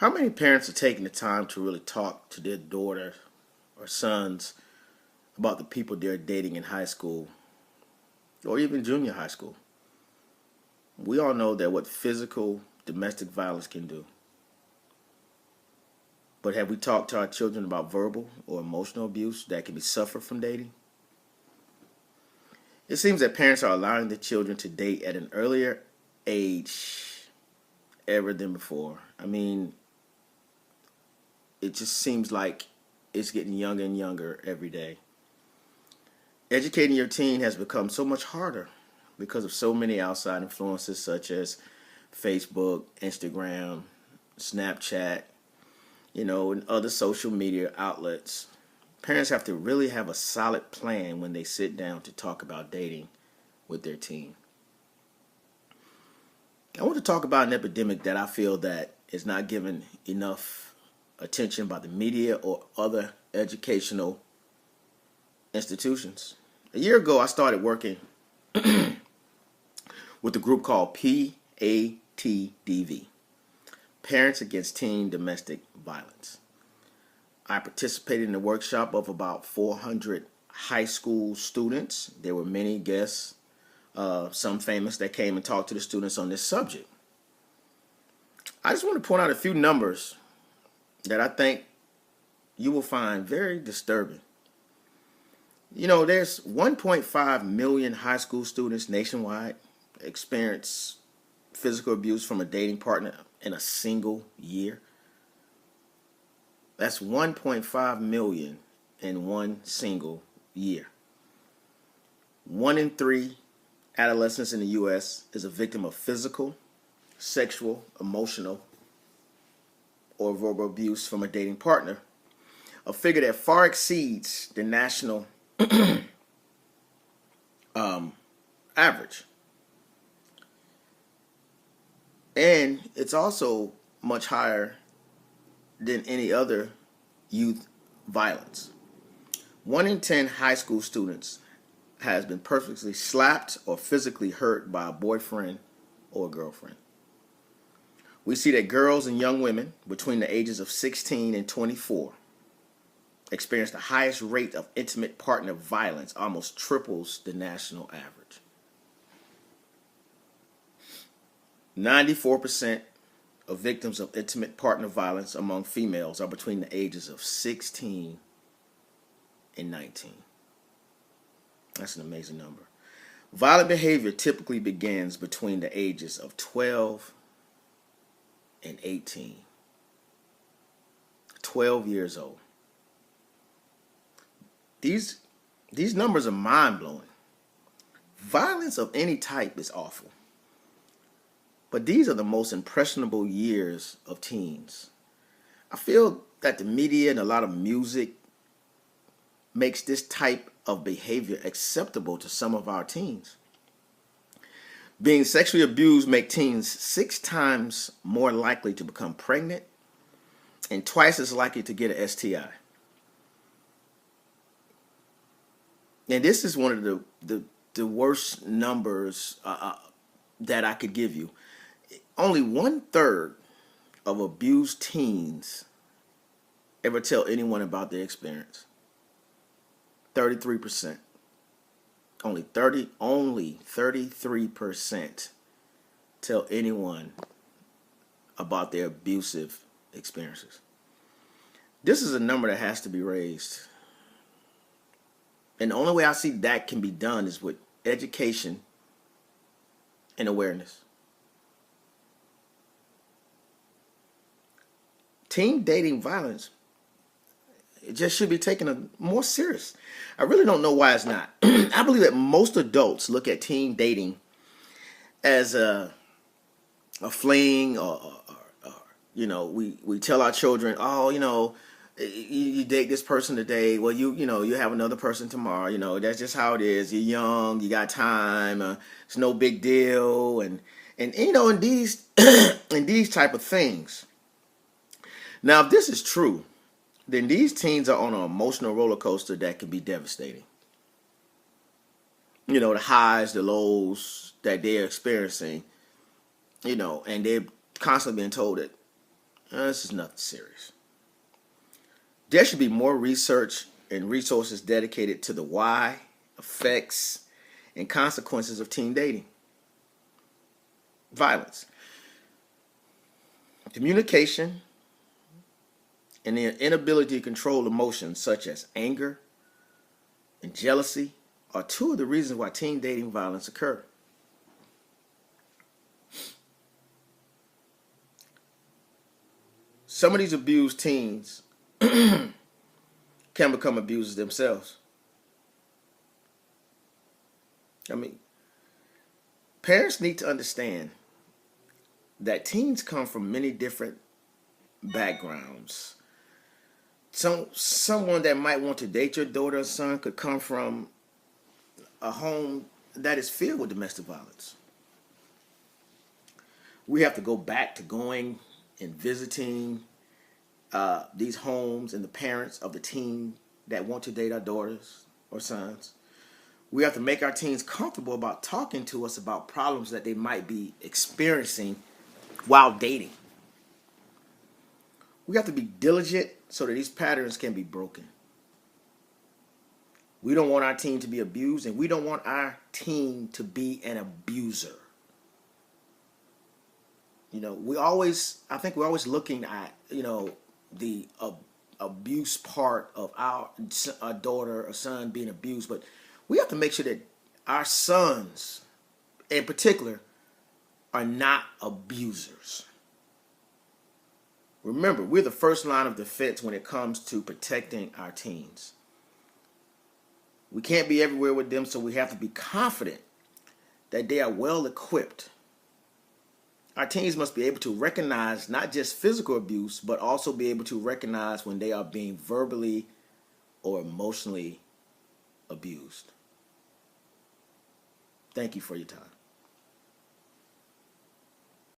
How many parents are taking the time to really talk to their daughter or sons about the people they're dating in high school or even junior high school? We all know that what physical domestic violence can do. But have we talked to our children about verbal or emotional abuse that can be suffered from dating? It seems that parents are allowing their children to date at an earlier age ever than before. It just seems like it's getting younger and younger every day. Educating your teen has become so much harder because of so many outside influences such as Facebook, Instagram, Snapchat, and other social media outlets. Parents have to really have a solid plan when they sit down to talk about dating with their teen. I want to talk about an epidemic that I feel that is not given enough attention by the media or other educational institutions. A year ago, I started working with a group called PATDV, Parents Against Teen Domestic Violence. I participated in a workshop of about 400 high school students. There were many guests, some famous, that came and talked to the students on this subject. I just want to point out a few numbers that I think you will find very disturbing. There's 1.5 million high school students nationwide experience physical abuse from a dating partner in a single year. That's 1.5 million in one single year. 1 in 3 adolescents in the U.S. is a victim of physical, sexual, emotional, or verbal abuse from a dating partner, a figure that far exceeds the national average. And it's also much higher than any other youth violence. 1 in 10 high school students has been purposely slapped or physically hurt by a boyfriend or a girlfriend. We see that girls and young women between the ages of 16 and 24 experience the highest rate of intimate partner violence, almost triples the national average. 94% of victims of intimate partner violence among females are between the ages of 16 and 19. That's an amazing number. Violent behavior typically begins between the ages of 12 and 18. 12 years old. These numbers are mind-blowing. Violence of any type is awful. But these are the most impressionable years of teens. I feel that the media and a lot of music makes this type of behavior acceptable to some of our teens. Being sexually abused makes teens 6 times more likely to become pregnant and twice as likely to get an STI. And this is one of the worst numbers that I could give you. Only 1/3 of abused teens ever tell anyone about their experience. 33%. Only 33% tell anyone about their abusive experiences. This is a number that has to be raised. And the only way I see that can be done is with education and awareness. Teen dating violence, it just should be taken more serious. I really don't know why it's not. I believe that most adults look at teen dating as a fling, or we tell our children, you date this person today. Well, you have another person tomorrow. That's just how it is. You're young, you got time. It's no big deal, and these and these type of things. Now, if this is true, then these teens are on an emotional roller coaster that can be devastating. The highs, the lows that they're experiencing, and they're constantly being told that, This is nothing serious. There should be more research and resources dedicated to the why, effects, and consequences of teen dating. Violence. Communication and the inability to control emotions such as anger and jealousy are two of the reasons why teen dating violence occur. Some of these abused teens can become abusers themselves. I mean, parents need to understand that teens come from many different backgrounds. Someone that might want to date your daughter or son could come from a home that is filled with domestic violence. We have to go back to going and visiting these homes and the parents of the teen that want to date our daughters or sons. We have to make our teens comfortable about talking to us about problems that they might be experiencing while dating. We have to be diligent so that these patterns can be broken. We don't want our teen to be abused, and we don't want our teen to be an abuser. I think we're always looking at, the abuse part of our daughter or son being abused, but we have to make sure that our sons, in particular, are not abusers. Remember, we're the first line of defense when it comes to protecting our teens. We can't be everywhere with them, so we have to be confident that they are well equipped. Our teens must be able to recognize not just physical abuse, but also be able to recognize when they are being verbally or emotionally abused. Thank you for your time.